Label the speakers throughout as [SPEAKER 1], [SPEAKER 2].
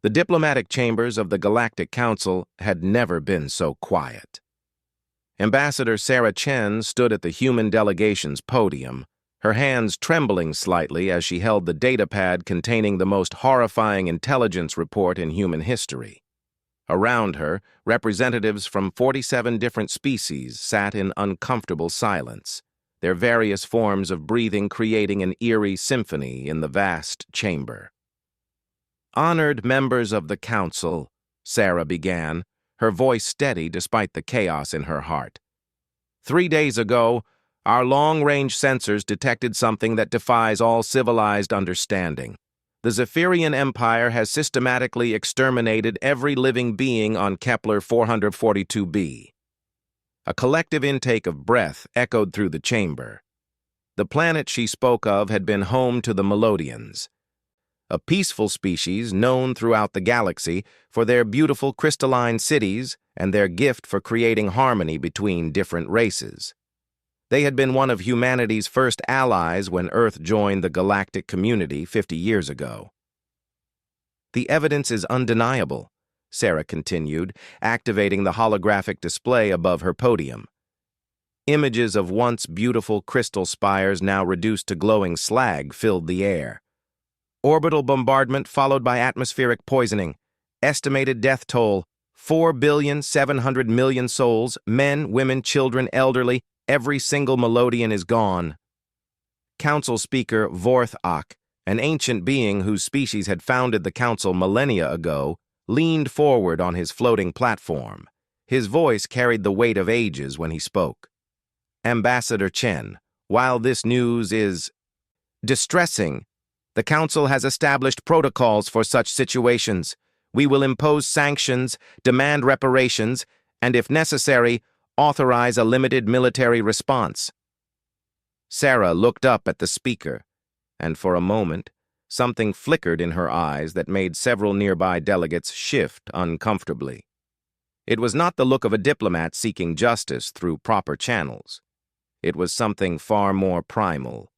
[SPEAKER 1] The diplomatic chambers of the Galactic Council had never been so quiet. Ambassador Sarah Chen stood at the human delegation's podium, her hands trembling slightly as she held the datapad containing the most horrifying intelligence report in human history. Around her, representatives from 47 different species sat in uncomfortable silence, their various forms of breathing creating an eerie symphony in the vast chamber. "Honored members of the Council," Sarah began, her voice steady despite the chaos in her heart. "3 days ago, our long-range sensors detected something that defies all civilized understanding. The Zephyrian Empire has systematically exterminated every living being on Kepler 442b. A collective intake of breath echoed through the chamber. The planet she spoke of had been home to the Melodians, a peaceful species known throughout the galaxy for their beautiful crystalline cities and their gift for creating harmony between different races. They had been one of humanity's first allies when Earth joined the galactic community 50 years ago. "The evidence is undeniable," Sarah continued, activating the holographic display above her podium. Images of once beautiful crystal spires now reduced to glowing slag filled the air. Orbital bombardment followed by atmospheric poisoning. Estimated death toll, 4,700,000,000 souls, men, women, children, elderly, every single Melodian is gone. Council Speaker Vorthok, an ancient being whose species had founded the Council millennia ago, leaned forward on his floating platform. His voice carried the weight of ages when he spoke. "Ambassador Chen, while this news is distressing, the Council has established protocols for such situations. We will impose sanctions, demand reparations, and if necessary, authorize a limited military response." Sarah looked up at the speaker, and for a moment, something flickered in her eyes that made several nearby delegates shift uncomfortably. It was not the look of a diplomat seeking justice through proper channels. It was something far more primal.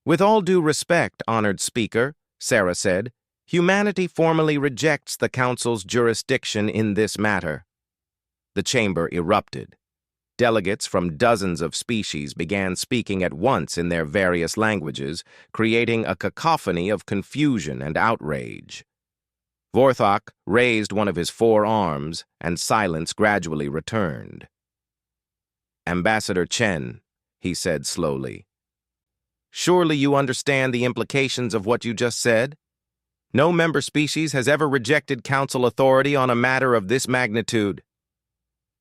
[SPEAKER 1] "With all due respect, honored speaker," Sarah said, "humanity formally rejects the Council's jurisdiction in this matter." The chamber erupted. Delegates from dozens of species began speaking at once in their various languages, creating a cacophony of confusion and outrage. Vorthok raised one of his 4 arms, and silence gradually returned. "Ambassador Chen," he said slowly, "surely you understand the implications of what you just said? No member species has ever rejected Council authority on a matter of this magnitude."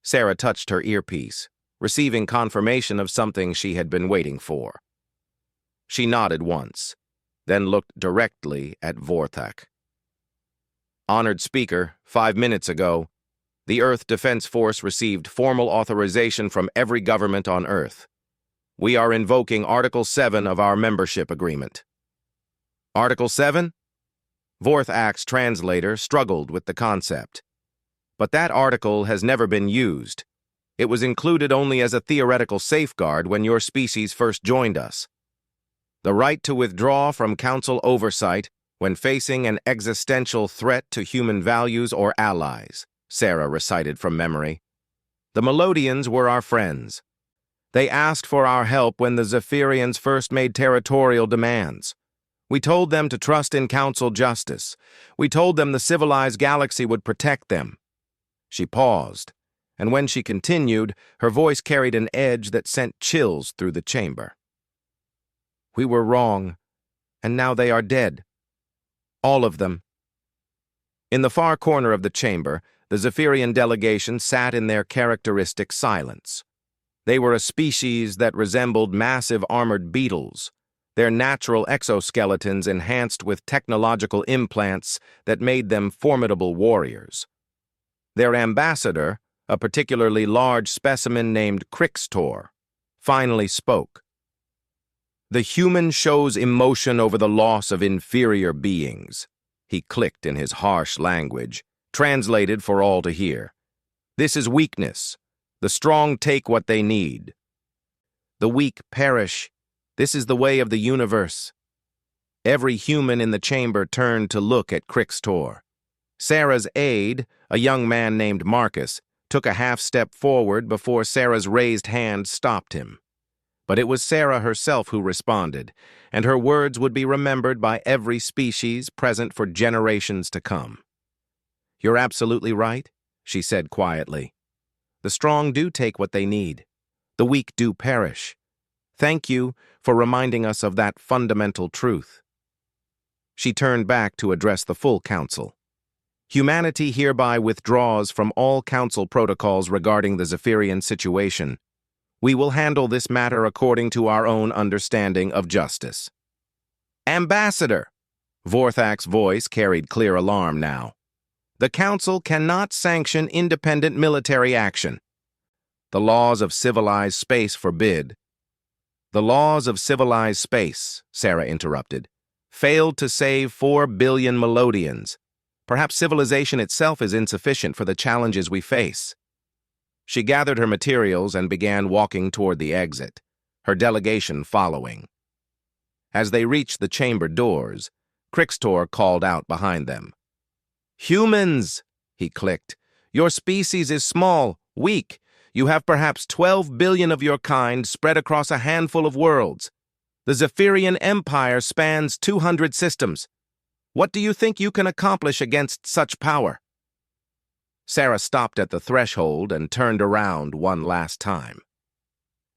[SPEAKER 1] Sarah touched her earpiece, receiving confirmation of something she had been waiting for. She nodded once, then looked directly at Vorthok. "Honored Speaker, 5 minutes ago, the Earth Defense Force received formal authorization from every government on Earth. We are invoking Article 7 of our membership agreement." "Article 7? Vorthok's translator struggled with the concept. "But that article has never been used. It was included only as a theoretical safeguard when your species first joined us. The right to withdraw from Council oversight when facing an existential threat to human values or allies," Sarah recited from memory. "The Melodians were our friends. They asked for our help when the Zephyrians first made territorial demands. We told them to trust in Council justice. We told them the civilized galaxy would protect them." She paused, and when she continued, her voice carried an edge that sent chills through the chamber. "We were wrong, and now they are dead. All of them." In the far corner of the chamber, the Zephyrian delegation sat in their characteristic silence. They were a species that resembled massive armored beetles, their natural exoskeletons enhanced with technological implants that made them formidable warriors. Their ambassador, a particularly large specimen named Crixtor, finally spoke. "The human shows emotion over the loss of inferior beings," he clicked in his harsh language, translated for all to hear. "This is weakness. The strong take what they need. The weak perish. This is the way of the universe." Every human in the chamber turned to look at Crixtor. Sarah's aide, a young man named Marcus, took a half-step forward before Sarah's raised hand stopped him. But it was Sarah herself who responded, and her words would be remembered by every species present for generations to come. "You're absolutely right," she said quietly. "The strong do take what they need. The weak do perish. Thank you for reminding us of that fundamental truth." She turned back to address the full council. "Humanity hereby withdraws from all council protocols regarding the Zephyrian situation. We will handle this matter according to our own understanding of justice." "Ambassador!" Vorthak's voice carried clear alarm now. "The Council cannot sanction independent military action. The laws of civilized space forbid." "The laws of civilized space," Sarah interrupted, "failed to save 4 billion Melodians. Perhaps civilization itself is insufficient for the challenges we face." She gathered her materials and began walking toward the exit, her delegation following. As they reached the chamber doors, Crixtor called out behind them. "Humans," he clicked, "your species is small, weak. You have perhaps 12 billion of your kind spread across a handful of worlds. The Zephyrian Empire spans 200 systems. What do you think you can accomplish against such power?" Sarah stopped at the threshold and turned around one last time.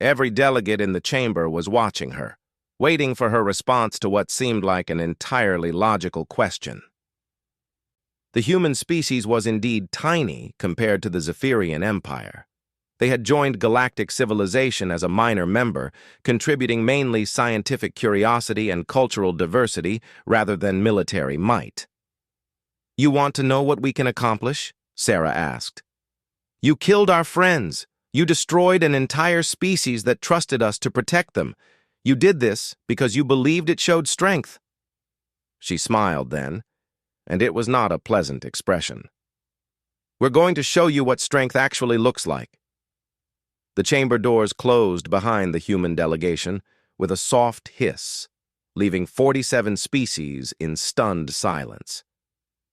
[SPEAKER 1] Every delegate in the chamber was watching her, waiting for her response to what seemed like an entirely logical question. The human species was indeed tiny compared to the Zephyrian Empire. They had joined galactic civilization as a minor member, contributing mainly scientific curiosity and cultural diversity rather than military might. "You want to know what we can accomplish?" Sarah asked. "You killed our friends. You destroyed an entire species that trusted us to protect them. You did this because you believed it showed strength." She smiled then, and it was not a pleasant expression. "We're going to show you what strength actually looks like." The chamber doors closed behind the human delegation with a soft hiss, leaving 47 species in stunned silence.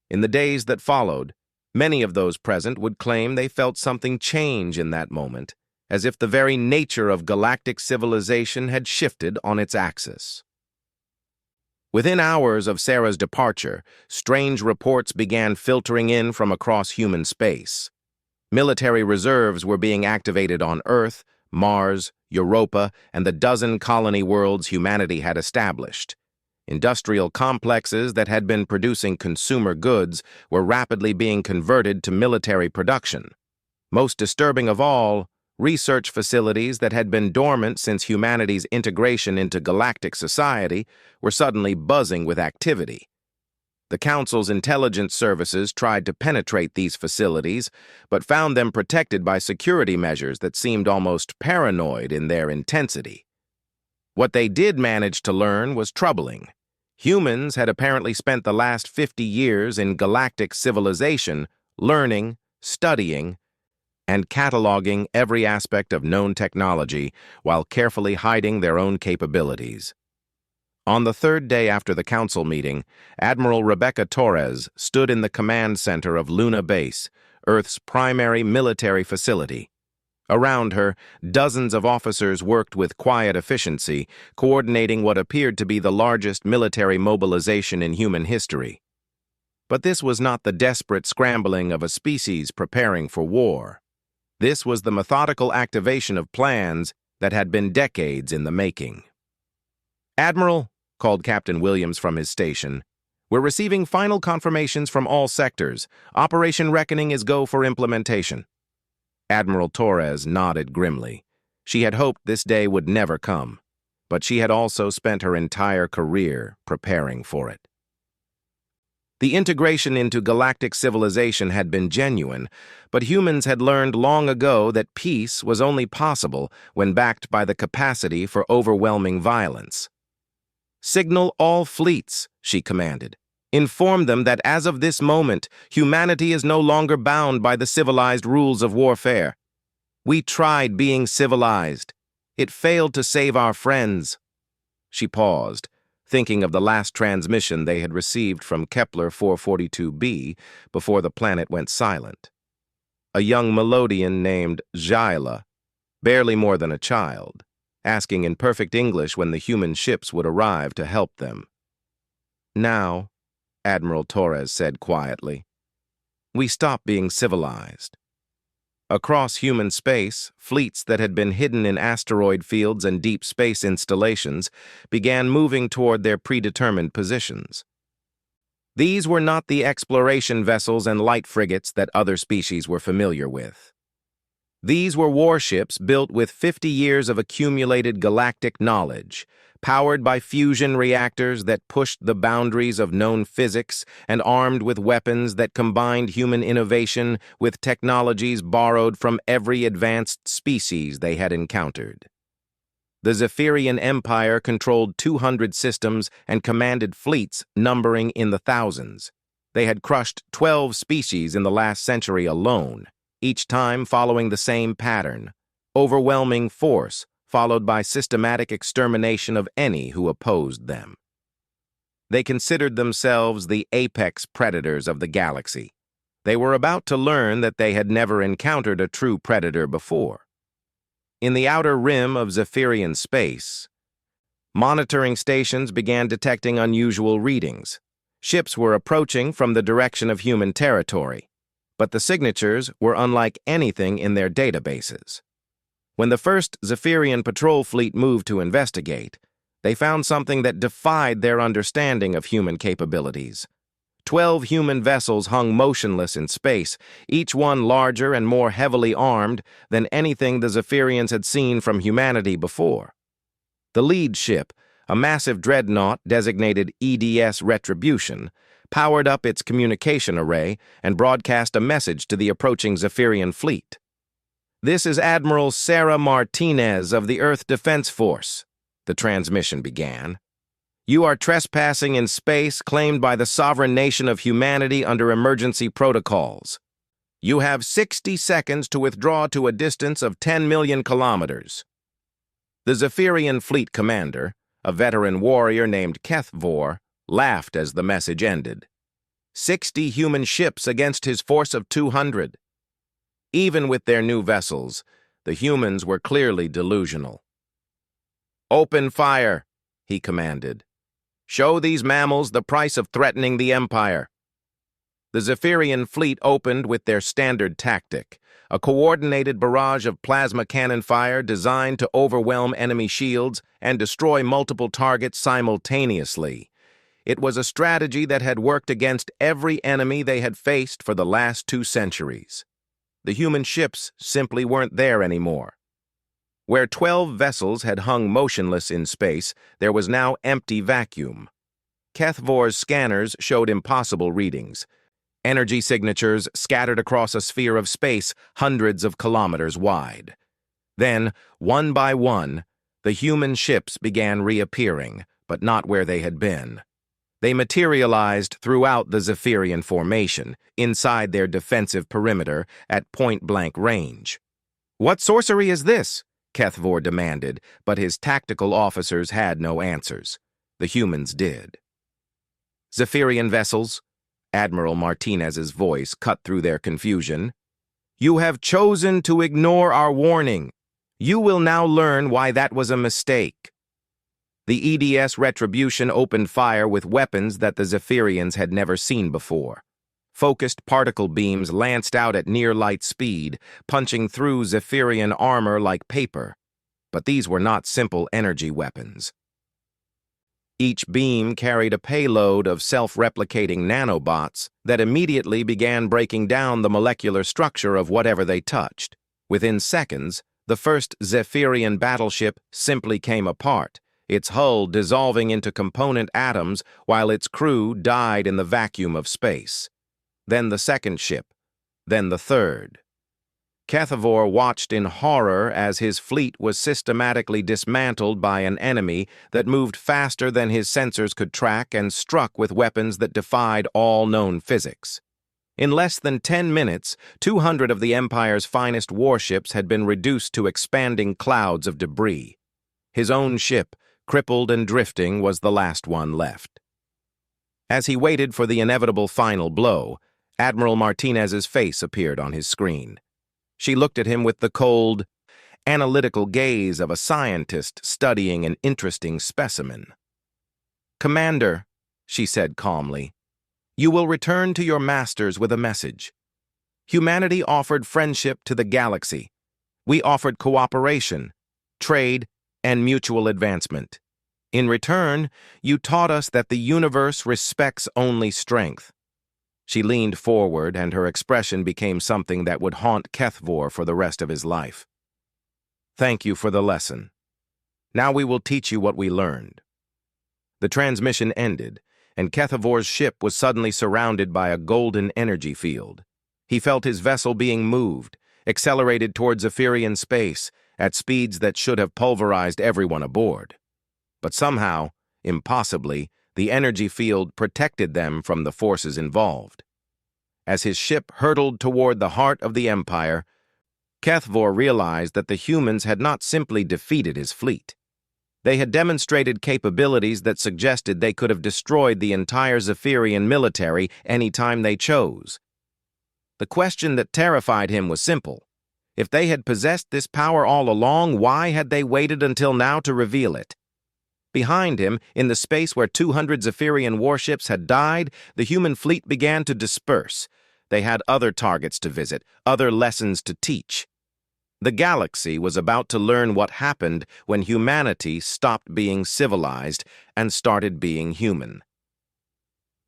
[SPEAKER 1] In the days that followed, many of those present would claim they felt something change in that moment, as if the very nature of galactic civilization had shifted on its axis. Within hours of Sarah's departure, strange reports began filtering in from across human space. Military reserves were being activated on Earth, Mars, Europa, and the dozen colony worlds humanity had established. Industrial complexes that had been producing consumer goods were rapidly being converted to military production. Most disturbing of all, research facilities that had been dormant since humanity's integration into galactic society were suddenly buzzing with activity. The Council's intelligence services tried to penetrate these facilities, but found them protected by security measures that seemed almost paranoid in their intensity. What they did manage to learn was troubling. Humans had apparently spent the last 50 years in galactic civilization, learning, studying, and cataloging every aspect of known technology while carefully hiding their own capabilities. On the third day after the council meeting, Admiral Rebecca Torres stood in the command center of Luna Base, Earth's primary military facility. Around her, dozens of officers worked with quiet efficiency, coordinating what appeared to be the largest military mobilization in human history. But this was not the desperate scrambling of a species preparing for war. This was the methodical activation of plans that had been decades in the making. "Admiral," called Captain Williams from his station, "we're receiving final confirmations from all sectors. Operation Reckoning is go for implementation." Admiral Torres nodded grimly. She had hoped this day would never come, but she had also spent her entire career preparing for it. The integration into galactic civilization had been genuine, but humans had learned long ago that peace was only possible when backed by the capacity for overwhelming violence. "Signal all fleets," she commanded. "Inform them that as of this moment, humanity is no longer bound by the civilized rules of warfare. We tried being civilized. It failed to save our friends." She paused, thinking of the last transmission they had received from Kepler 442b before the planet went silent. A young Melodian named Zyla, barely more than a child, asking in perfect English when the human ships would arrive to help them. "Now," Admiral Torres said quietly, "we stop being civilized." Across human space, fleets that had been hidden in asteroid fields and deep space installations began moving toward their predetermined positions. These were not the exploration vessels and light frigates that other species were familiar with. These were warships built with 50 years of accumulated galactic knowledge, powered by fusion reactors that pushed the boundaries of known physics and armed with weapons that combined human innovation with technologies borrowed from every advanced species they had encountered. The Zephyrian Empire controlled 200 systems and commanded fleets numbering in the thousands. They had crushed 12 species in the last century alone, each time following the same pattern: overwhelming force, followed by systematic extermination of any who opposed them. They considered themselves the apex predators of the galaxy. They were about to learn that they had never encountered a true predator before. In the outer rim of Zephyrian space, monitoring stations began detecting unusual readings. Ships were approaching from the direction of human territory, but the signatures were unlike anything in their databases. When the first Zephyrian patrol fleet moved to investigate, they found something that defied their understanding of human capabilities. 12 human vessels hung motionless in space, each one larger and more heavily armed than anything the Zephyrians had seen from humanity before. The lead ship, a massive dreadnought designated EDS Retribution, powered up its communication array and broadcast a message to the approaching Zephyrian fleet. "This is Admiral Sarah Martinez of the Earth Defense Force," the transmission began. "You are trespassing in space claimed by the sovereign nation of humanity under emergency protocols. You have 60 seconds to withdraw to a distance of 10 million kilometers." The Zephyrian fleet commander, a veteran warrior named Kethvor, laughed as the message ended. 60 human ships against his force of 200. Even with their new vessels, the humans were clearly delusional. "Open fire," he commanded. "Show these mammals the price of threatening the Empire." The Zephyrian fleet opened with their standard tactic, a coordinated barrage of plasma cannon fire designed to overwhelm enemy shields and destroy multiple targets simultaneously. It was a strategy that had worked against every enemy they had faced for the last 2 centuries. The human ships simply weren't there anymore. Where 12 vessels had hung motionless in space, there was now empty vacuum. Kethvor's scanners showed impossible readings. Energy signatures scattered across a sphere of space hundreds of kilometers wide. Then, one by one, the human ships began reappearing, but not where they had been. They materialized throughout the Zephyrian formation, inside their defensive perimeter, at point-blank range. "What sorcery is this?" Kethvor demanded, but his tactical officers had no answers. The humans did. "Zephyrian vessels," Admiral Martinez's voice cut through their confusion, "you have chosen to ignore our warning. You will now learn why that was a mistake." The EDS Retribution opened fire with weapons that the Zephyrians had never seen before. Focused particle beams lanced out at near-light speed, punching through Zephyrian armor like paper. But these were not simple energy weapons. Each beam carried a payload of self-replicating nanobots that immediately began breaking down the molecular structure of whatever they touched. Within seconds, the first Zephyrian battleship simply came apart, its hull dissolving into component atoms while its crew died in the vacuum of space. Then the second ship, then the third. Kethvor watched in horror as his fleet was systematically dismantled by an enemy that moved faster than his sensors could track and struck with weapons that defied all known physics. In less than 10 minutes, 200 of the Empire's finest warships had been reduced to expanding clouds of debris. His own ship, crippled and drifting, was the last one left. As he waited for the inevitable final blow, Admiral Martinez's face appeared on his screen. She looked at him with the cold, analytical gaze of a scientist studying an interesting specimen. "Commander," she said calmly, "you will return to your masters with a message. Humanity offered friendship to the galaxy. We offered cooperation, trade, and mutual advancement. In return, you taught us that the universe respects only strength." She leaned forward, and her expression became something that would haunt Kethvor for the rest of his life. "Thank you for the lesson. Now we will teach you what we learned." The transmission ended, and Kethavor's ship was suddenly surrounded by a golden energy field. He felt his vessel being moved, accelerated towards Zephyrian space at speeds that should have pulverized everyone aboard. But somehow, impossibly, the energy field protected them from the forces involved. As his ship hurtled toward the heart of the Empire, Kethvor realized that the humans had not simply defeated his fleet. They had demonstrated capabilities that suggested they could have destroyed the entire Zephyrian military any time they chose. The question that terrified him was simple. If they had possessed this power all along, why had they waited until now to reveal it? Behind him, in the space where 200 Zephyrian warships had died, the human fleet began to disperse. They had other targets to visit, other lessons to teach. The galaxy was about to learn what happened when humanity stopped being civilized and started being human.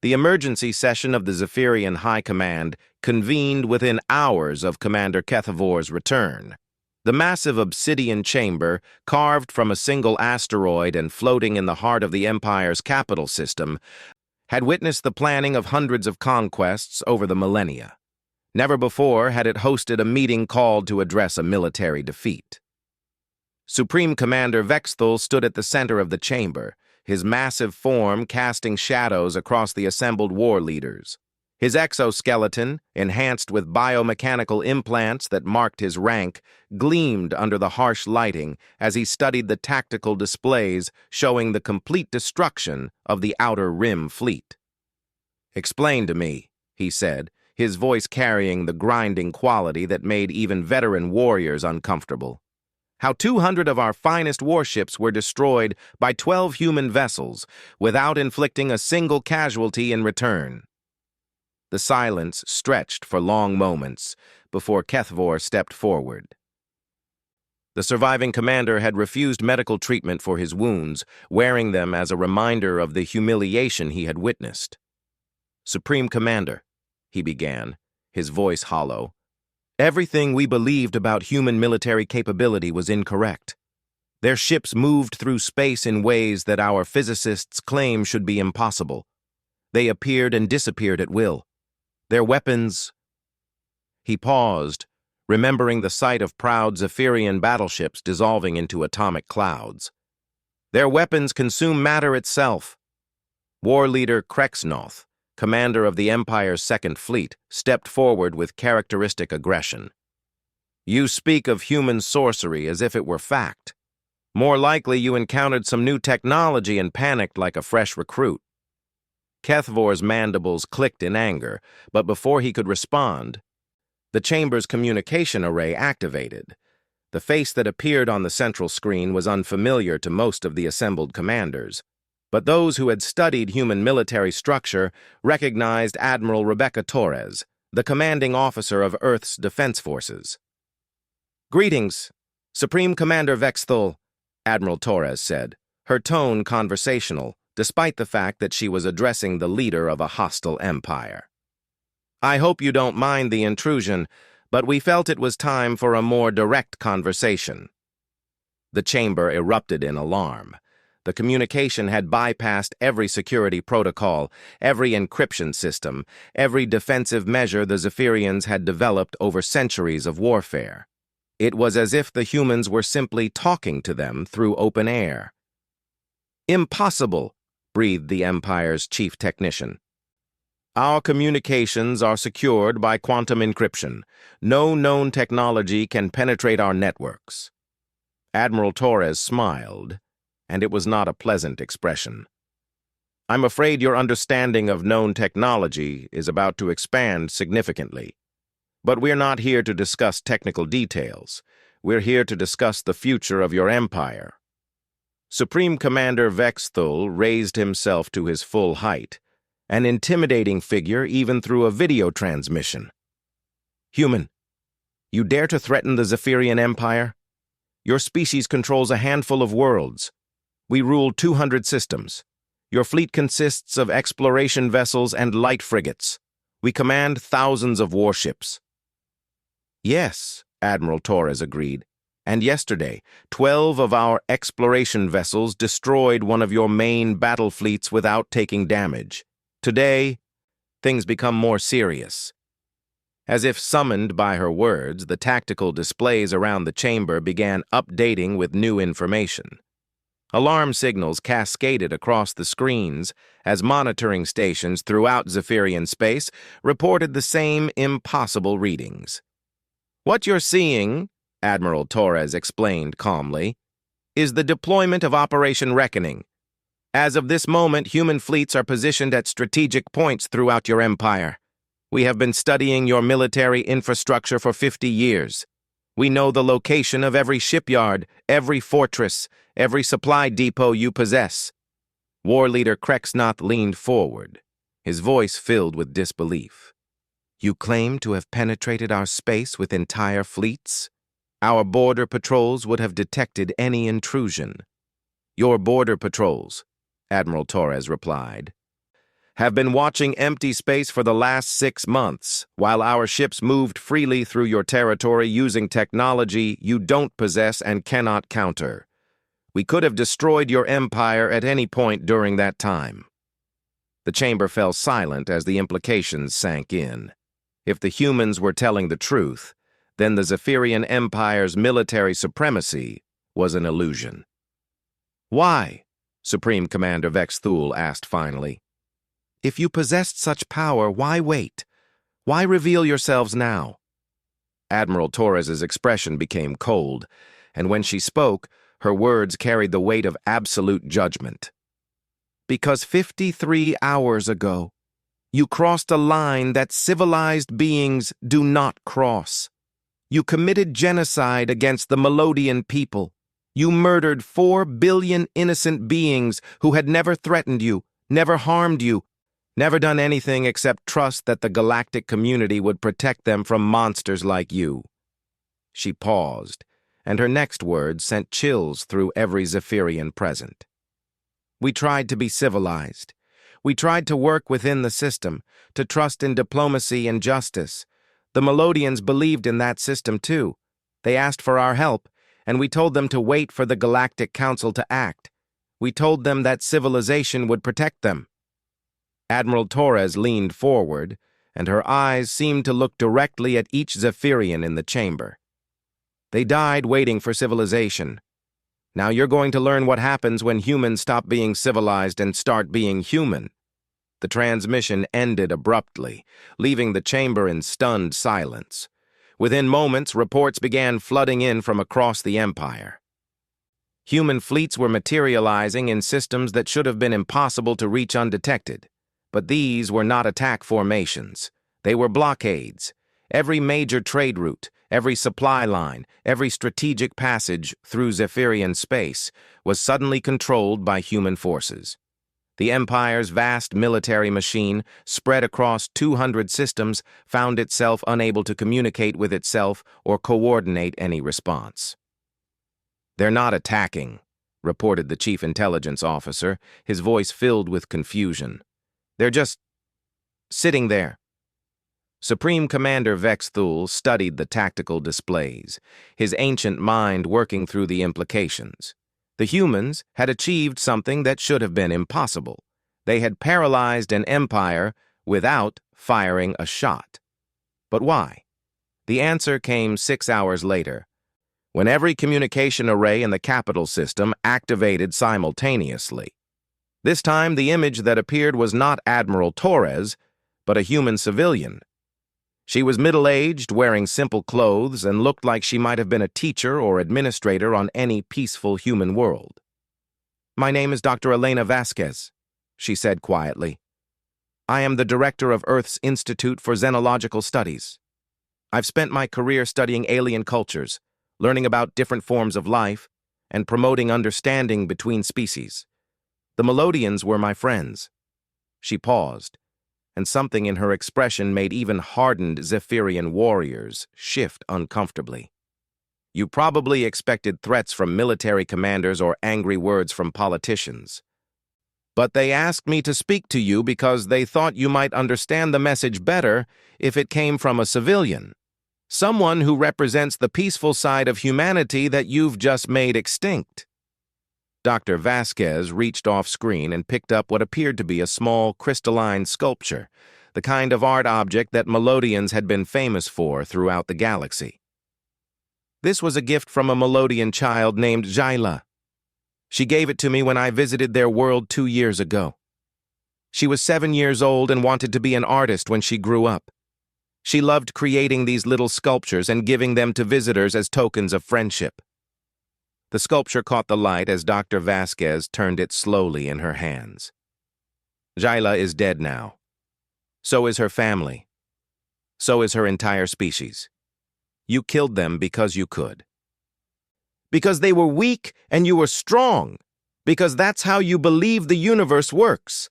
[SPEAKER 1] The emergency session of the Zephyrian High Command convened within hours of Commander Kethavor's return. The massive obsidian chamber, carved from a single asteroid and floating in the heart of the Empire's capital system, had witnessed the planning of hundreds of conquests over the millennia. Never before had it hosted a meeting called to address a military defeat. Supreme Commander Vexthul stood at the center of the chamber, his massive form casting shadows across the assembled war leaders. His exoskeleton, enhanced with biomechanical implants that marked his rank, gleamed under the harsh lighting as he studied the tactical displays showing the complete destruction of the Outer Rim fleet. "Explain to me," he said, his voice carrying the grinding quality that made even veteran warriors uncomfortable, "how 200 of our finest warships were destroyed by 12 human vessels without inflicting a single casualty in return." The silence stretched for long moments before Kethvor stepped forward. The surviving commander had refused medical treatment for his wounds, wearing them as a reminder of the humiliation he had witnessed. "Supreme Commander," he began, his voice hollow, "everything we believed about human military capability was incorrect. Their ships moved through space in ways that our physicists claim should be impossible. They appeared and disappeared at will. Their weapons—" He paused, remembering the sight of proud Zephyrian battleships dissolving into atomic clouds. "Their weapons consume matter itself." War leader Krexnoth, commander of the Empire's Second Fleet, stepped forward with characteristic aggression. "You speak of human sorcery as if it were fact. More likely you encountered some new technology and panicked like a fresh recruit." Kethvor's mandibles clicked in anger, but before he could respond, the chamber's communication array activated. The face that appeared on the central screen was unfamiliar to most of the assembled commanders, but those who had studied human military structure recognized Admiral Rebecca Torres, the commanding officer of Earth's defense forces. "Greetings, Supreme Commander Vexthul," Admiral Torres said, her tone conversational, despite the fact that she was addressing the leader of a hostile empire. "I hope you don't mind the intrusion, but we felt it was time for a more direct conversation." The chamber erupted in alarm. The communication had bypassed every security protocol, every encryption system, every defensive measure the Zephyrians had developed over centuries of warfare. It was as if the humans were simply talking to them through open air. "Impossible," breathed the Empire's chief technician. "Our communications are secured by quantum encryption. No known technology can penetrate our networks." Admiral Torres smiled, and it was not a pleasant expression. "I'm afraid your understanding of known technology is about to expand significantly. But we're not here to discuss technical details. We're here to discuss the future of your empire." Supreme Commander Vexthul raised himself to his full height, an intimidating figure even through a video transmission. "Human, you dare to threaten the Zephyrian Empire? Your species controls a handful of worlds. We rule 200 systems. Your fleet consists of exploration vessels and light frigates. We command thousands of warships." "Yes," Admiral Torres agreed. "And yesterday, 12 of our exploration vessels destroyed one of your main battle fleets without taking damage. Today, things become more serious." As if summoned by her words, the tactical displays around the chamber began updating with new information. Alarm signals cascaded across the screens as monitoring stations throughout Zephyrian space reported the same impossible readings. "What you're seeing," Admiral Torres explained calmly, "is the deployment of Operation Reckoning. As of this moment, human fleets are positioned at strategic points throughout your empire. We have been studying your military infrastructure for 50 years. We know the location of every shipyard, every fortress, every supply depot you possess." War Leader Krexnoth leaned forward, his voice filled with disbelief. "You claim to have penetrated our space with entire fleets? Our border patrols would have detected any intrusion." "Your border patrols," Admiral Torres replied, "have been watching empty space for the last 6 months, while our ships moved freely through your territory using technology you don't possess and cannot counter. We could have destroyed your empire at any point during that time." The chamber fell silent as the implications sank in. If the humans were telling the truth, then the Zephyrian Empire's military supremacy was an illusion. "Why?" Supreme Commander Vexthul asked finally. "If you possessed such power, why wait? Why reveal yourselves now?" Admiral Torres's expression became cold, and when she spoke, her words carried the weight of absolute judgment. "Because 53 hours ago, you crossed a line that civilized beings do not cross. You committed genocide against the Melodian people. You murdered 4 billion innocent beings who had never threatened you, never harmed you, never done anything except trust that the galactic community would protect them from monsters like you." She paused, and her next words sent chills through every Zephyrian present. "We tried to be civilized. We tried to work within the system, to trust in diplomacy and justice. The Melodians believed in that system too. They asked for our help, and we told them to wait for the Galactic Council to act. We told them that civilization would protect them." Admiral Torres leaned forward, and her eyes seemed to look directly at each Zephyrian in the chamber. "They died waiting for civilization. Now you're going to learn what happens when humans stop being civilized and start being human." The transmission ended abruptly, leaving the chamber in stunned silence. Within moments, reports began flooding in from across the Empire. Human fleets were materializing in systems that should have been impossible to reach undetected. But these were not attack formations. They were blockades. Every major trade route, every supply line, every strategic passage through Zephyrian space was suddenly controlled by human forces. The Empire's vast military machine, spread across 200 systems, found itself unable to communicate with itself or coordinate any response. "They're not attacking," reported the Chief Intelligence Officer, his voice filled with confusion. "They're just sitting there." Supreme Commander Vexthul studied the tactical displays, his ancient mind working through the implications. The humans had achieved something that should have been impossible. They had paralyzed an empire without firing a shot. But why? The answer came 6 hours later, when every communication array in the capital system activated simultaneously. This time, the image that appeared was not Admiral Torres, but a human civilian. She was middle-aged, wearing simple clothes, and looked like she might have been a teacher or administrator on any peaceful human world. My name is Dr. Elena Vasquez, she said quietly. I am the director of Earth's Institute for Xenological Studies. I've spent my career studying alien cultures, learning about different forms of life, and promoting understanding between species. The Melodians were my friends. She paused, and something in her expression made even hardened Zephyrian warriors shift uncomfortably. You probably expected threats from military commanders or angry words from politicians. But they asked me to speak to you because they thought you might understand the message better if it came from a civilian. Someone who represents the peaceful side of humanity that you've just made extinct. Dr. Vasquez reached off screen and picked up what appeared to be a small crystalline sculpture, the kind of art object that Melodians had been famous for throughout the galaxy. This was a gift from a Melodian child named Jyla. She gave it to me when I visited their world 2 years ago. She was 7 years old and wanted to be an artist when she grew up. She loved creating these little sculptures and giving them to visitors as tokens of friendship. The sculpture caught the light as Dr. Vasquez turned it slowly in her hands. Jyla is dead now. So is her family. So is her entire species. You killed them because you could. Because they were weak and you were strong. Because that's how you believe the universe works.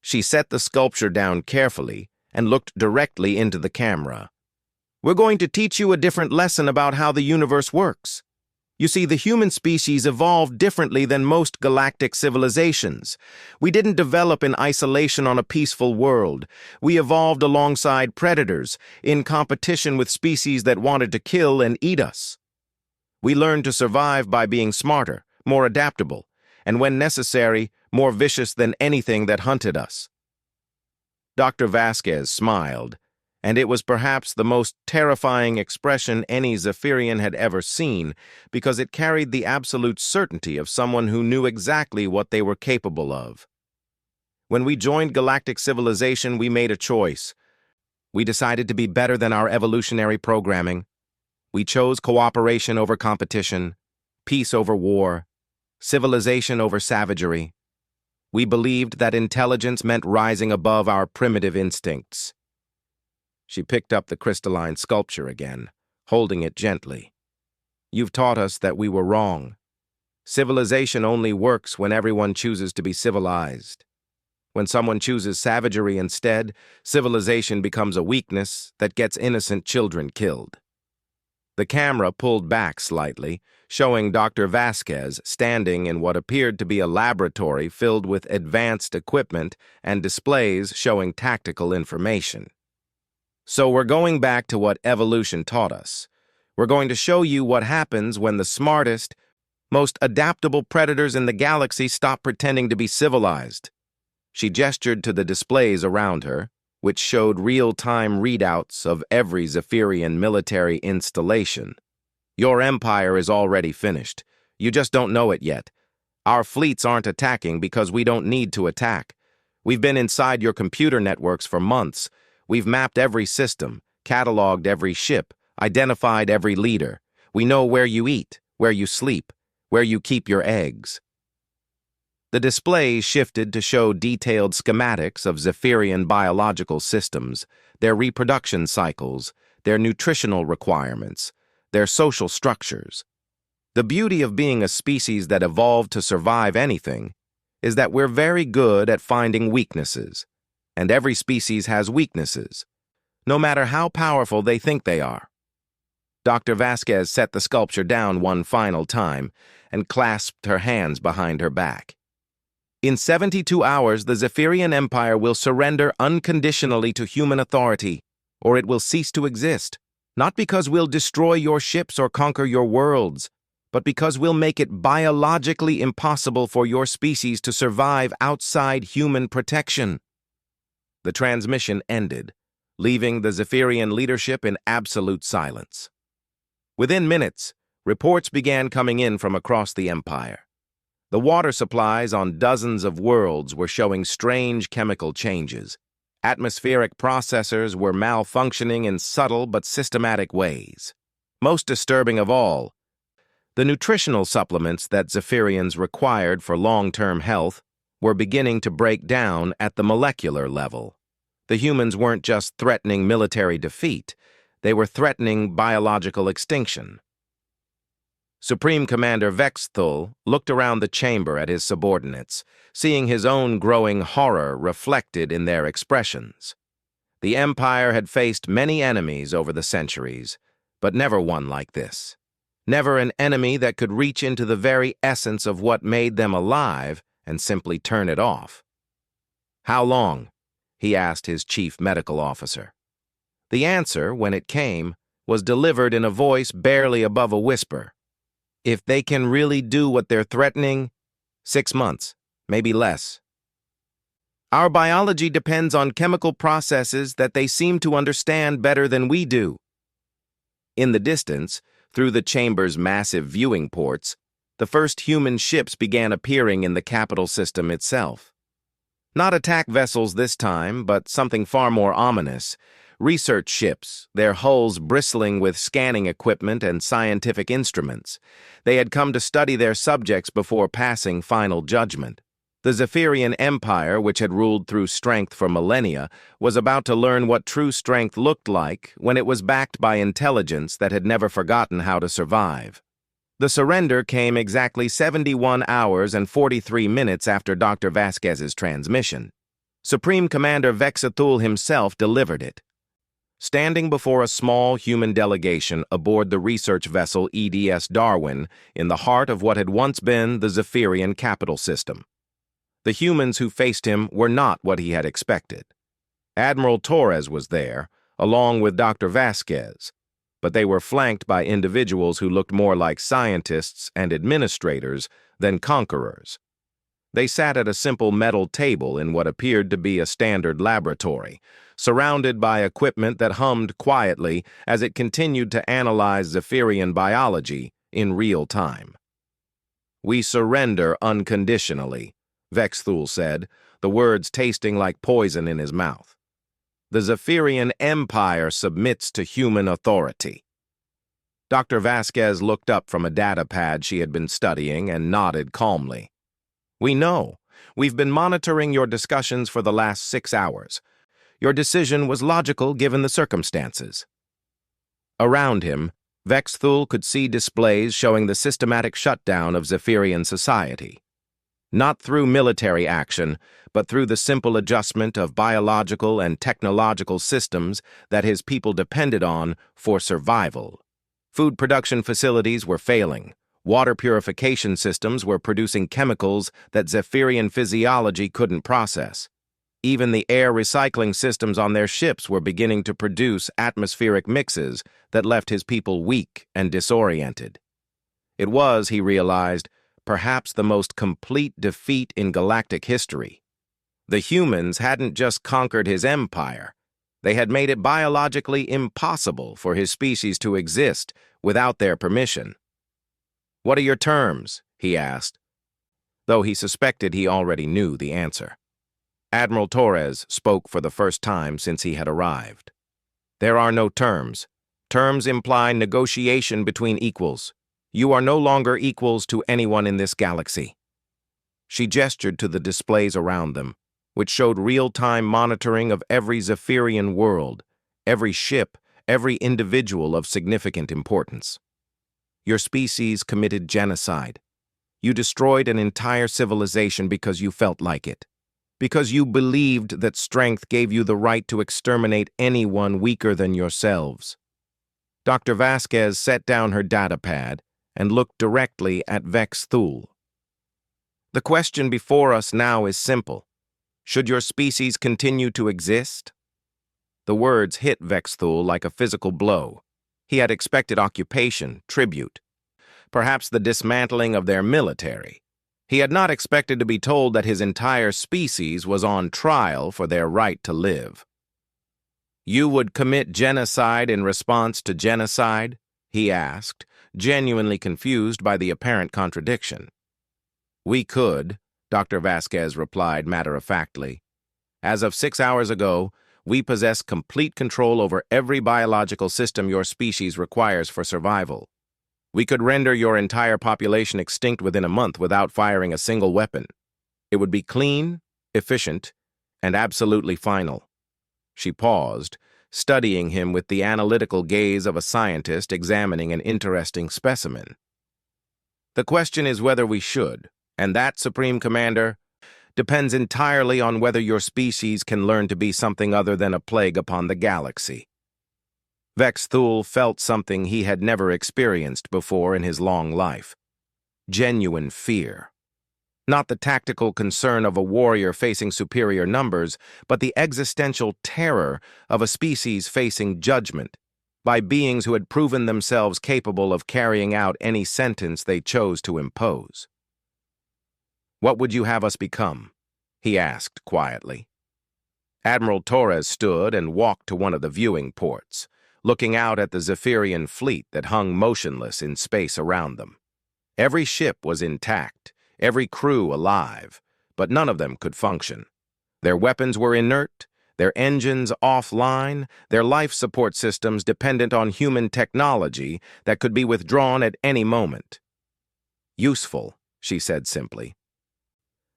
[SPEAKER 1] She set the sculpture down carefully and looked directly into the camera. We're going to teach you a different lesson about how the universe works. You see, the human species evolved differently than most galactic civilizations. We didn't develop in isolation on a peaceful world. We evolved alongside predators, in competition with species that wanted to kill and eat us. We learned to survive by being smarter, more adaptable, and when necessary, more vicious than anything that hunted us. Dr. Vasquez smiled, and it was perhaps the most terrifying expression any Zephyrian had ever seen because it carried the absolute certainty of someone who knew exactly what they were capable of. When we joined galactic civilization, we made a choice. We decided to be better than our evolutionary programming. We chose cooperation over competition, peace over war, civilization over savagery. We believed that intelligence meant rising above our primitive instincts. She picked up the crystalline sculpture again, holding it gently. You've taught us that we were wrong. Civilization only works when everyone chooses to be civilized. When someone chooses savagery instead, civilization becomes a weakness that gets innocent children killed. The camera pulled back slightly, showing Dr. Vasquez standing in what appeared to be a laboratory filled with advanced equipment and displays showing tactical information. So we're going back to what evolution taught us. We're going to show you what happens when the smartest, most adaptable predators in the galaxy stop pretending to be civilized. She gestured to the displays around her, which showed real-time readouts of every Zephyrian military installation. Your empire is already finished. You just don't know it yet. Our fleets aren't attacking because we don't need to attack. We've been inside your computer networks for months. We've mapped every system, cataloged every ship, identified every leader. We know where you eat, where you sleep, where you keep your eggs. The displays shifted to show detailed schematics of Zephyrian biological systems, their reproduction cycles, their nutritional requirements, their social structures. The beauty of being a species that evolved to survive anything is that we're very good at finding weaknesses, and every species has weaknesses, no matter how powerful they think they are. Dr. Vasquez set the sculpture down one final time and clasped her hands behind her back. In 72 hours, the Zephyrian Empire will surrender unconditionally to human authority, or it will cease to exist, not because we'll destroy your ships or conquer your worlds, but because we'll make it biologically impossible for your species to survive outside human protection. The transmission ended, leaving the Zephyrian leadership in absolute silence. Within minutes, reports began coming in from across the Empire. The water supplies on dozens of worlds were showing strange chemical changes. Atmospheric processors were malfunctioning in subtle but systematic ways. Most disturbing of all, The nutritional supplements that Zephyrians required for long-term health were beginning to break down at the molecular level. The humans weren't just threatening military defeat, they were threatening biological extinction. Supreme Commander Vexthul looked around the chamber at his subordinates, seeing his own growing horror reflected in their expressions. The Empire had faced many enemies over the centuries, but never one like this. Never an enemy that could reach into the very essence of what made them alive and simply turn it off. "How long?" he asked his chief medical officer. The answer, when it came, was delivered in a voice barely above a whisper. "If they can really do what they're threatening, 6 months, maybe less. Our biology depends on chemical processes that they seem to understand better than we do." In the distance, through the chamber's massive viewing ports, the first human ships began appearing in the capital system itself. Not attack vessels this time, but something far more ominous. Research ships, their hulls bristling with scanning equipment and scientific instruments. They had come to study their subjects before passing final judgment. The Zephyrian Empire, which had ruled through strength for millennia, was about to learn what true strength looked like when it was backed by intelligence that had never forgotten how to survive. The surrender came exactly 71 hours and 43 minutes after Dr. Vasquez's transmission. Supreme Commander Vexthul himself delivered it. Standing before a small human delegation aboard the research vessel EDS Darwin in the heart of what had once been the Zephyrian capital system. The humans who faced him were not what he had expected. Admiral Torres was there, along with Dr. Vasquez, but they were flanked by individuals who looked more like scientists and administrators than conquerors. They sat at a simple metal table in what appeared to be a standard laboratory, surrounded by equipment that hummed quietly as it continued to analyze Zephyrian biology in real time. "We surrender unconditionally," Vexthul said, the words tasting like poison in his mouth. "The Zephyrian Empire submits to human authority." Dr. Vasquez looked up from a data pad she had been studying and nodded calmly. "We know. We've been monitoring your discussions for the last 6 hours. Your decision was logical given the circumstances." Around him, Vexthul could see displays showing the systematic shutdown of Zephyrian society. Not through military action, but through the simple adjustment of biological and technological systems that his people depended on for survival. Food production facilities were failing. Water purification systems were producing chemicals that Zephyrian physiology couldn't process. Even the air recycling systems on their ships were beginning to produce atmospheric mixes that left his people weak and disoriented. It was, he realized, perhaps the most complete defeat in galactic history. The humans hadn't just conquered his empire, they had made it biologically impossible for his species to exist without their permission. "What are your terms?" he asked, though he suspected he already knew the answer. Admiral Torres spoke for the first time since he had arrived. "There are no terms. Terms imply negotiation between equals. You are no longer equals to anyone in this galaxy." She gestured to the displays around them, which showed real-time monitoring of every Zephyrian world, every ship, every individual of significant importance. "Your species committed genocide. You destroyed an entire civilization because you felt like it, because you believed that strength gave you the right to exterminate anyone weaker than yourselves." Dr. Vasquez set down her data pad and looked directly at Vexthul. "The question before us now is simple. Should your species continue to exist?" The words hit Vexthul like a physical blow. He had expected occupation, tribute, perhaps the dismantling of their military. He had not expected to be told that his entire species was on trial for their right to live. "You would commit genocide in response to genocide?" he asked, genuinely confused by the apparent contradiction. "We could," Dr. Vasquez replied matter-of-factly. "As of 6 hours ago, we possess complete control over every biological system your species requires for survival. We could render your entire population extinct within a month without firing a single weapon. It would be clean, efficient, and absolutely final. She paused, studying him with the analytical gaze of a scientist examining an interesting specimen. The question is whether we should, and that, Supreme Commander, depends entirely on whether your species can learn to be something other than a plague upon the galaxy. Vex Thul felt something he had never experienced before in his long life. Genuine fear. Not the tactical concern of a warrior facing superior numbers, but the existential terror of a species facing judgment by beings who had proven themselves capable of carrying out any sentence they chose to impose. "What would you have us become?" he asked quietly. Admiral Torres stood and walked to one of the viewing ports, looking out at the Zephyrian fleet that hung motionless in space around them. Every ship was intact, every crew alive, but none of them could function. Their weapons were inert, their engines offline, their life support systems dependent on human technology that could be withdrawn at any moment. "Useful," she said simply.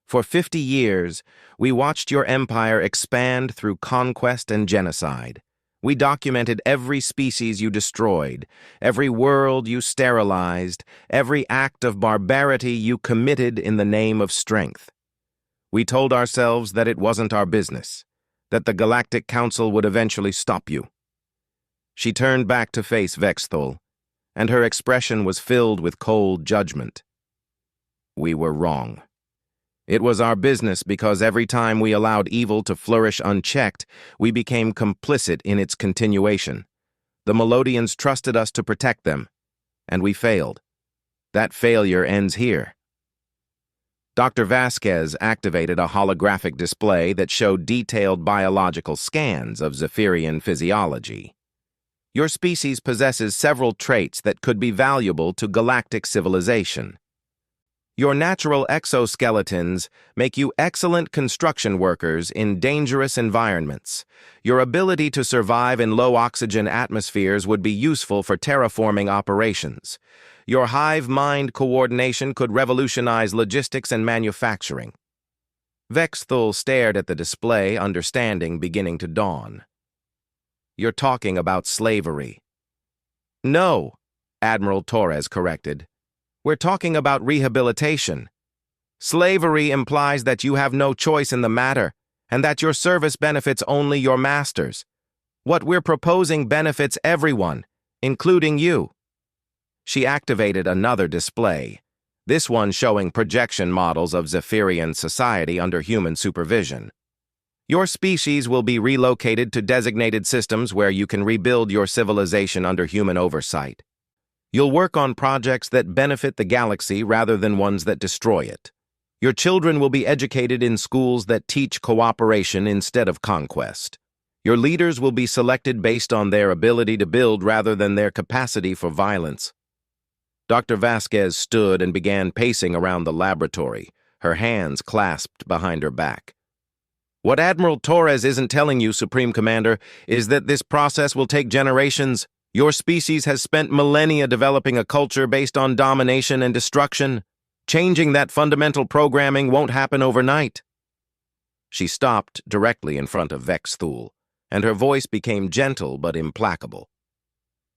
[SPEAKER 1] "For 50 years, we watched your empire expand through conquest and genocide. We documented every species you destroyed, every world you sterilized, every act of barbarity you committed in the name of strength. We told ourselves that it wasn't our business, that the Galactic Council would eventually stop you." She turned back to face Vex Thul, and her expression was filled with cold judgment. "We were wrong. It was our business because every time we allowed evil to flourish unchecked, we became complicit in its continuation. The Melodians trusted us to protect them, and we failed. That failure ends here." Dr. Vasquez activated a holographic display that showed detailed biological scans of Zephyrian physiology. "Your species possesses several traits that could be valuable to galactic civilization. Your natural exoskeletons make you excellent construction workers in dangerous environments. Your ability to survive in low-oxygen atmospheres would be useful for terraforming operations. Your hive-mind coordination could revolutionize logistics and manufacturing." Vex Thul stared at the display, understanding beginning to dawn. "You're talking about slavery." "No," Admiral Torres corrected. "We're talking about rehabilitation. Slavery implies that you have no choice in the matter, and that your service benefits only your masters. What we're proposing benefits everyone, including you." She activated another display, this one showing projection models of Zephyrian society under human supervision. "Your species will be relocated to designated systems where you can rebuild your civilization under human oversight. You'll work on projects that benefit the galaxy rather than ones that destroy it. Your children will be educated in schools that teach cooperation instead of conquest. Your leaders will be selected based on their ability to build rather than their capacity for violence." Dr. Vasquez stood and began pacing around the laboratory, her hands clasped behind her back. "What Admiral Torres isn't telling you, Supreme Commander, is that this process will take generations. Your species has spent millennia developing a culture based on domination and destruction. Changing that fundamental programming won't happen overnight." She stopped directly in front of Vex Thul, and her voice became gentle but implacable.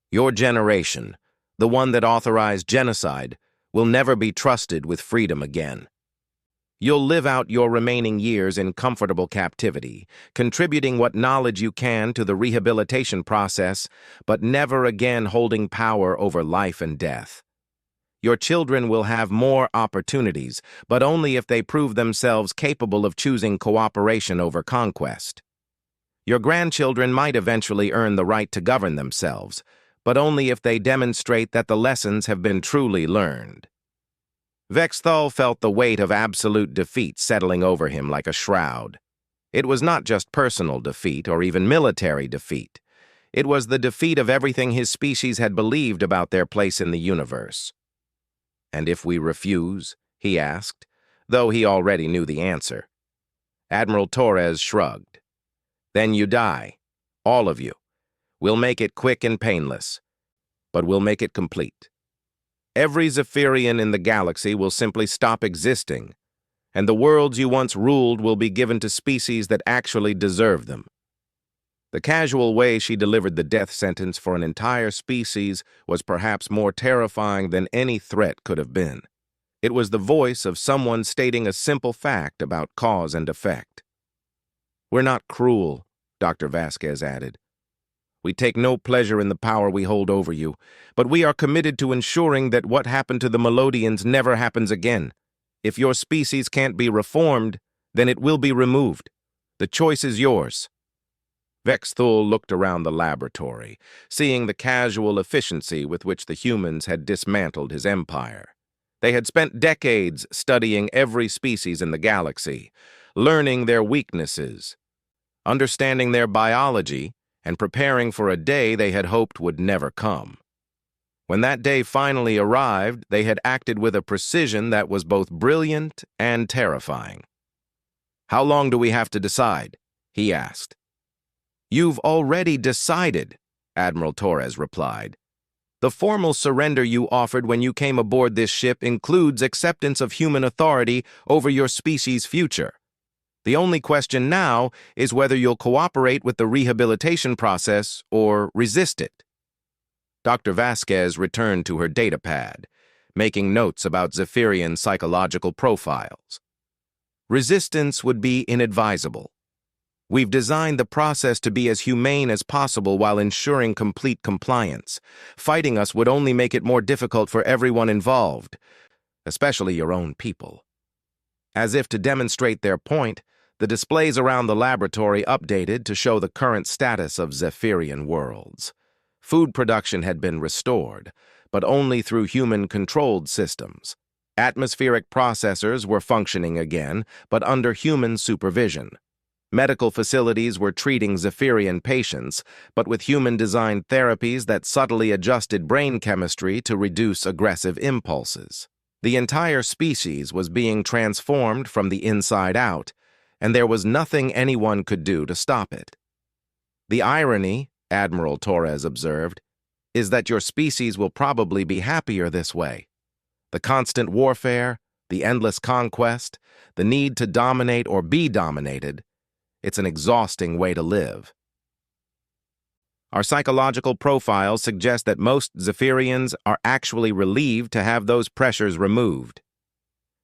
[SPEAKER 1] "Your generation, the one that authorized genocide, will never be trusted with freedom again. You'll live out your remaining years in comfortable captivity, contributing what knowledge you can to the rehabilitation process, but never again holding power over life and death. Your children will have more opportunities, but only if they prove themselves capable of choosing cooperation over conquest. Your grandchildren might eventually earn the right to govern themselves, but only if they demonstrate that the lessons have been truly learned." Vex Thul felt the weight of absolute defeat settling over him like a shroud. It was not just personal defeat or even military defeat. It was the defeat of everything his species had believed about their place in the universe. "And if we refuse?" he asked, though he already knew the answer. Admiral Torres shrugged. "Then you die. All of you. We'll make it quick and painless, but we'll make it complete." Every Zephyrian in the galaxy will simply stop existing, and the worlds you once ruled will be given to species that actually deserve them. The casual way she delivered the death sentence for an entire species was perhaps more terrifying than any threat could have been. It was the voice of someone stating a simple fact about cause and effect. "We're not cruel," Dr. Vasquez added. "We take no pleasure in the power we hold over you, but we are committed to ensuring that what happened to the Melodians never happens again. If your species can't be reformed, then it will be removed. The choice is yours." Vexthul looked around the laboratory, seeing the casual efficiency with which the humans had dismantled his empire. They had spent decades studying every species in the galaxy, learning their weaknesses, understanding their biology, and preparing for a day they had hoped would never come. When that day finally arrived, they had acted with a precision that was both brilliant and terrifying. "How long do we have to decide?" he asked. "You've already decided," Admiral Torres replied. "The formal surrender you offered when you came aboard this ship includes acceptance of human authority over your species' future. The only question now is whether you'll cooperate with the rehabilitation process or resist it." Dr. Vasquez returned to her datapad, making notes about Zephyrian psychological profiles. "Resistance would be inadvisable. We've designed the process to be as humane as possible while ensuring complete compliance. Fighting us would only make it more difficult for everyone involved, especially your own people." As if to demonstrate their point, the displays around the laboratory updated to show the current status of Zephyrian worlds. Food production had been restored, but only through human-controlled systems. Atmospheric processors were functioning again, but under human supervision. Medical facilities were treating Zephyrian patients, but with human-designed therapies that subtly adjusted brain chemistry to reduce aggressive impulses. The entire species was being transformed from the inside out, and there was nothing anyone could do to stop it. "The irony," Admiral Torres observed, "is that your species will probably be happier this way. The constant warfare, the endless conquest, the need to dominate or be dominated, it's an exhausting way to live. Our psychological profiles suggest that most Zephyrians are actually relieved to have those pressures removed."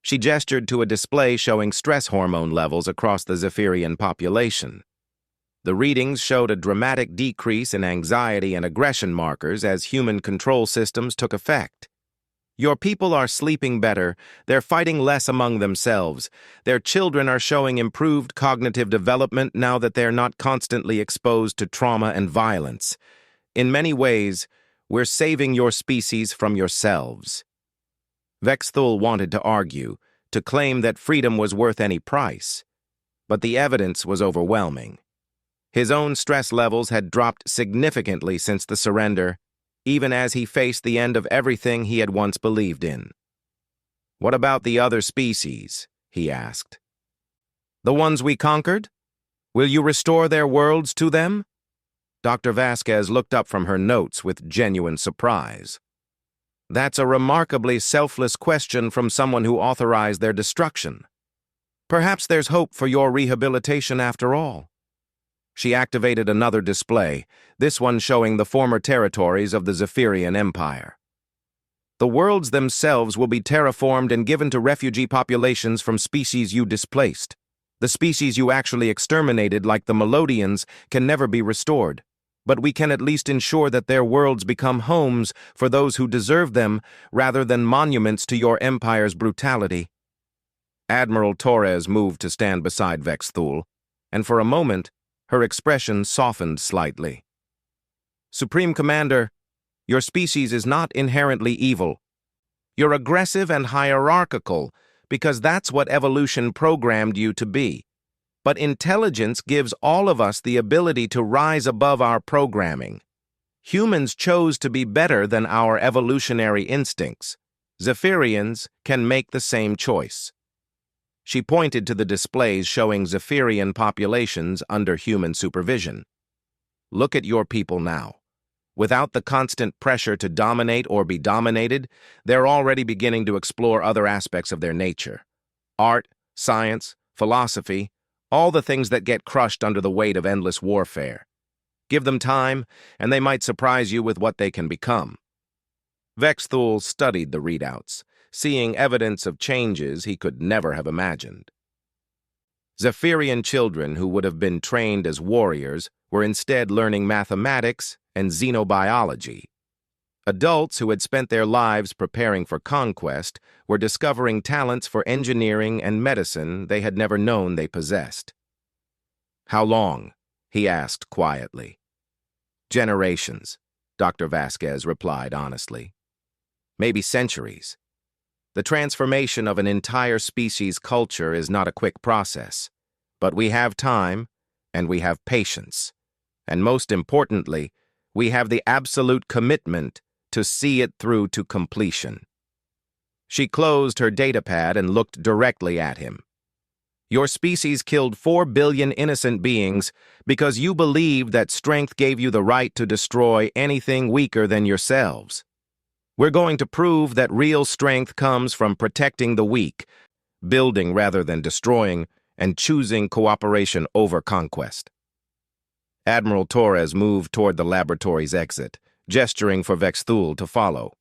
[SPEAKER 1] She gestured to a display showing stress hormone levels across the Zephyrian population. The readings showed a dramatic decrease in anxiety and aggression markers as human control systems took effect. "Your people are sleeping better, they're fighting less among themselves, their children are showing improved cognitive development now that they're not constantly exposed to trauma and violence. In many ways, we're saving your species from yourselves." Vexthul wanted to argue, to claim that freedom was worth any price, but the evidence was overwhelming. His own stress levels had dropped significantly since the surrender, even as he faced the end of everything he had once believed in. "What about the other species?" he asked. "The ones we conquered? Will you restore their worlds to them?" Dr. Vasquez looked up from her notes with genuine surprise. "That's a remarkably selfless question from someone who authorized their destruction. Perhaps there's hope for your rehabilitation after all." She activated another display, this one showing the former territories of the Zephyrian Empire. "The worlds themselves will be terraformed and given to refugee populations from species you displaced. The species you actually exterminated, like the Melodians, can never be restored. But we can at least ensure that their worlds become homes for those who deserve them, rather than monuments to your empire's brutality." Admiral Torres moved to stand beside Vexthul, and for a moment, her expression softened slightly. "Supreme Commander, your species is not inherently evil. You're aggressive and hierarchical because that's what evolution programmed you to be. But intelligence gives all of us the ability to rise above our programming. Humans chose to be better than our evolutionary instincts. Zephyrians can make the same choice." She pointed to the displays showing Zephyrian populations under human supervision. "Look at your people now. Without the constant pressure to dominate or be dominated, they're already beginning to explore other aspects of their nature. Art, science, philosophy, all the things that get crushed under the weight of endless warfare. Give them time, and they might surprise you with what they can become. Vexthul studied the readouts, seeing evidence of changes he could never have imagined. Zephyrian children who would have been trained as warriors were instead learning mathematics and xenobiology. Adults who had spent their lives preparing for conquest were discovering talents for engineering and medicine they had never known they possessed. "How long?" he asked quietly. "Generations," Dr. Vasquez replied honestly. "Maybe centuries. The transformation of an entire species' culture is not a quick process, but we have time and we have patience, and most importantly, we have the absolute commitment to see it through to completion." She closed her datapad and looked directly at him. "Your species killed 4 billion innocent beings because you believed that strength gave you the right to destroy anything weaker than yourselves. We're going to prove that real strength comes from protecting the weak, building rather than destroying, and choosing cooperation over conquest." Admiral Torres moved toward the laboratory's exit, gesturing for Vexthul to follow.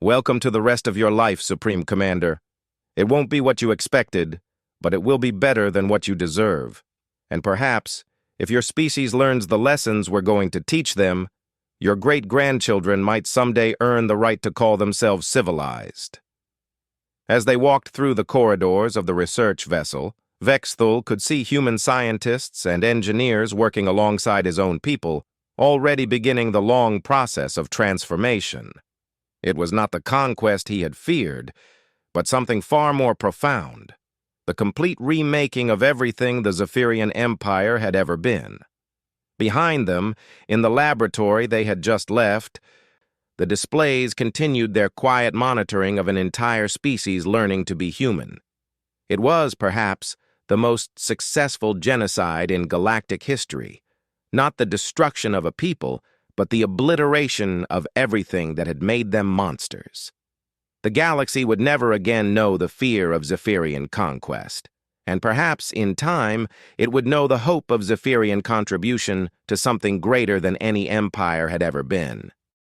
[SPEAKER 1] "Welcome to the rest of your life, Supreme Commander. It won't be what you expected, but it will be better than what you deserve. And perhaps, if your species learns the lessons we're going to teach them, your great-grandchildren might someday earn the right to call themselves civilized." As they walked through the corridors of the research vessel, Vexthul could see human scientists and engineers working alongside his own people, already beginning the long process of transformation. It was not the conquest he had feared, but something far more profound: the complete remaking of everything the Zephyrian Empire had ever been. Behind them, in the laboratory they had just left, the displays continued their quiet monitoring of an entire species learning to be human. It was, perhaps, the most successful genocide in galactic history, not the destruction of a people, but the obliteration of everything that had made them monsters. The galaxy would never again know the fear of Zephyrian conquest, and perhaps, in time, it would know the hope of Zephyrian contribution to something greater than any empire had ever been.